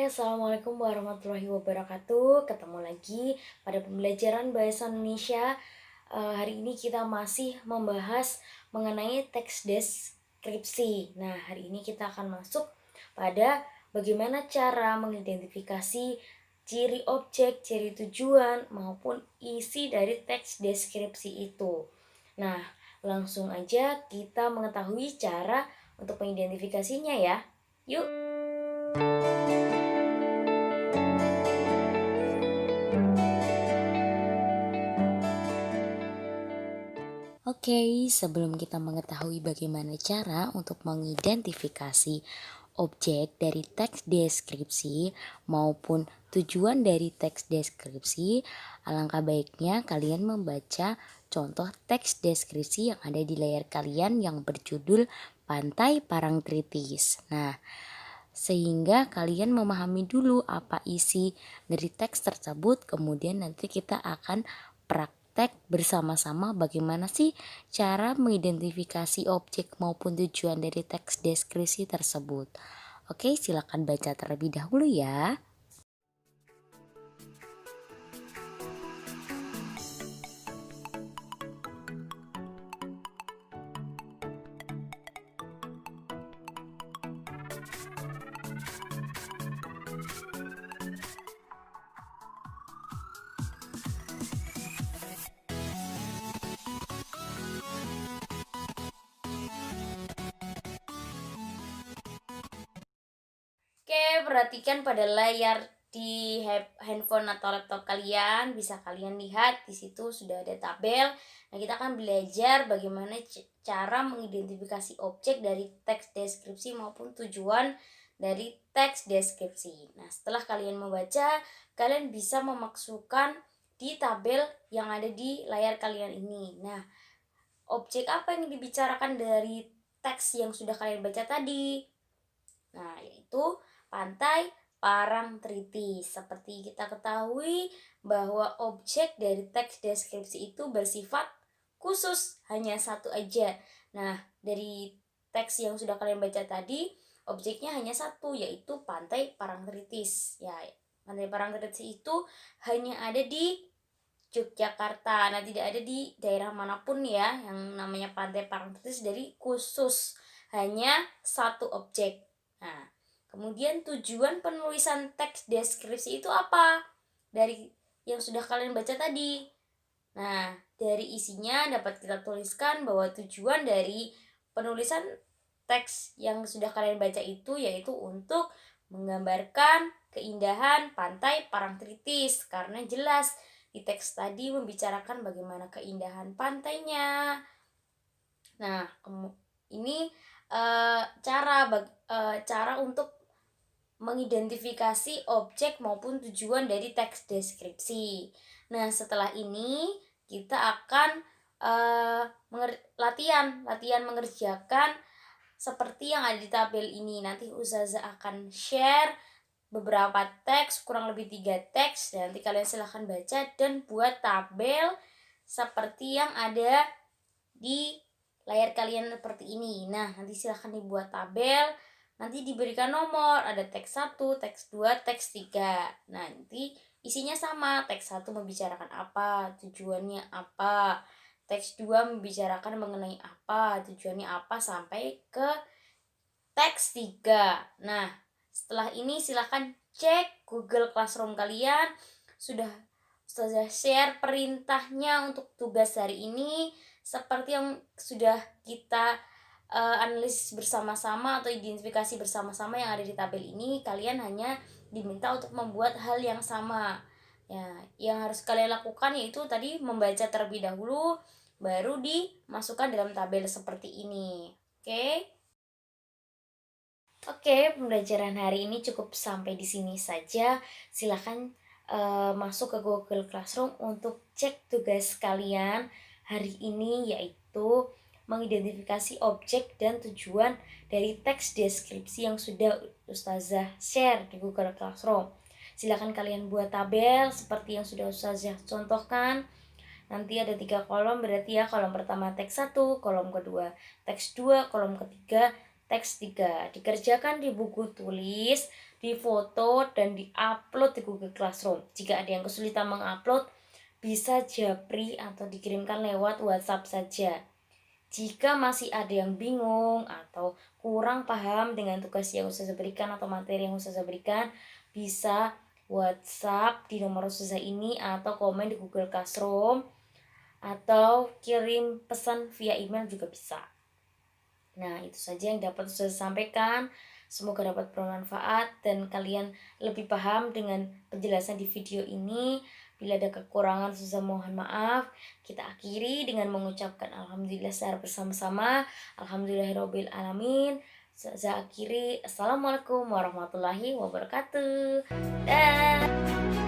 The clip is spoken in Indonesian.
Assalamualaikum warahmatullahi wabarakatuh. Ketemu lagi pada pembelajaran Bahasa Indonesia. Hari ini kita masih membahas mengenai teks deskripsi. Nah, hari ini kita akan masuk pada bagaimana cara mengidentifikasi ciri objek, ciri tujuan, maupun isi dari teks deskripsi itu. Nah, langsung aja kita mengetahui cara untuk mengidentifikasinya ya. Yuk! Oke, sebelum kita mengetahui bagaimana cara untuk mengidentifikasi objek dari teks deskripsi maupun tujuan dari teks deskripsi, alangkah baiknya kalian membaca contoh teks deskripsi yang ada di layar kalian yang berjudul Pantai Parangtritis. Nah, sehingga kalian memahami dulu apa isi dari teks tersebut, kemudian nanti kita akan praktek bersama-sama bagaimana sih cara mengidentifikasi objek maupun tujuan dari teks deskripsi tersebut. Oke, silakan baca terlebih dahulu ya. Oke, perhatikan pada layar di handphone atau laptop kalian, bisa kalian lihat di situ sudah ada tabel. Nah, kita akan belajar bagaimana cara mengidentifikasi objek dari teks deskripsi maupun tujuan dari teks deskripsi. Nah, setelah kalian membaca, kalian bisa memasukkan di tabel yang ada di layar kalian ini. Nah, objek apa yang dibicarakan dari teks yang sudah kalian baca tadi? Nah, yaitu Pantai Parangtritis. Seperti kita ketahui bahwa objek dari teks deskripsi itu bersifat khusus, hanya satu aja. Nah, dari teks yang sudah kalian baca tadi, objeknya hanya satu, yaitu Pantai Parangtritis. Ya, Pantai Parangtritis itu hanya ada di Yogyakarta. Nah, tidak ada di daerah manapun ya yang namanya Pantai Parangtritis, dari khusus hanya satu objek. Nah, kemudian tujuan penulisan teks deskripsi itu apa? Dari yang sudah kalian baca tadi. Nah, dari isinya dapat kita tuliskan bahwa tujuan dari penulisan teks yang sudah kalian baca itu yaitu untuk menggambarkan keindahan Pantai Parangtritis, karena jelas di teks tadi membicarakan bagaimana keindahan pantainya. Nah, ini cara untuk mengidentifikasi objek maupun tujuan dari teks deskripsi. Nah, setelah ini kita akan latihan mengerjakan seperti yang ada di tabel ini. Nanti Ustazah akan share beberapa teks, kurang lebih 3 teks, dan nanti kalian silahkan baca dan buat tabel seperti yang ada di layar kalian seperti ini. Nah, nanti silahkan dibuat tabel. Nanti diberikan nomor, ada teks 1, teks 2, teks 3. Nah, nanti isinya sama. Teks 1 membicarakan apa, tujuannya apa. Teks 2 membicarakan mengenai apa, tujuannya apa, sampai ke teks 3. Nah, setelah ini silahkan cek Google Classroom kalian. Sudah share perintahnya untuk tugas hari ini, seperti yang sudah kita analisis bersama-sama atau identifikasi bersama-sama yang ada di tabel ini. Kalian hanya diminta untuk membuat hal yang sama. Ya, yang harus kalian lakukan yaitu tadi membaca terlebih dahulu, baru dimasukkan dalam tabel seperti ini. Oke, pembelajaran hari ini cukup sampai di sini saja. Silakan masuk ke Google Classroom untuk cek tugas kalian hari ini, yaitu mengidentifikasi objek dan tujuan dari teks deskripsi yang sudah Ustazah share di Google Classroom. Silakan kalian buat tabel seperti yang sudah Ustazah contohkan. Nanti ada 3 kolom, berarti ya kolom pertama teks 1, kolom kedua teks 2, kolom ketiga Teks 3, dikerjakan di buku tulis, difoto, dan diupload di Google Classroom. Jika ada yang kesulitan mengupload, bisa japri atau dikirimkan lewat WhatsApp saja. Jika masih ada yang bingung atau kurang paham dengan tugas yang Ustazah berikan atau materi yang Ustazah berikan, bisa WhatsApp di nomor Ustazah ini atau komen di Google Classroom atau kirim pesan via email juga bisa. Nah, itu saja yang dapat Ustazah sampaikan. Semoga dapat bermanfaat dan kalian lebih paham dengan penjelasan di video ini. Bila ada kekurangan, Ustazah mohon maaf. Kita akhiri dengan mengucapkan alhamdulillah secara bersama-sama. Alhamdulillahirabbil alamin. Ustazah akhiri. Assalamualaikum warahmatullahi wabarakatuh. Dah.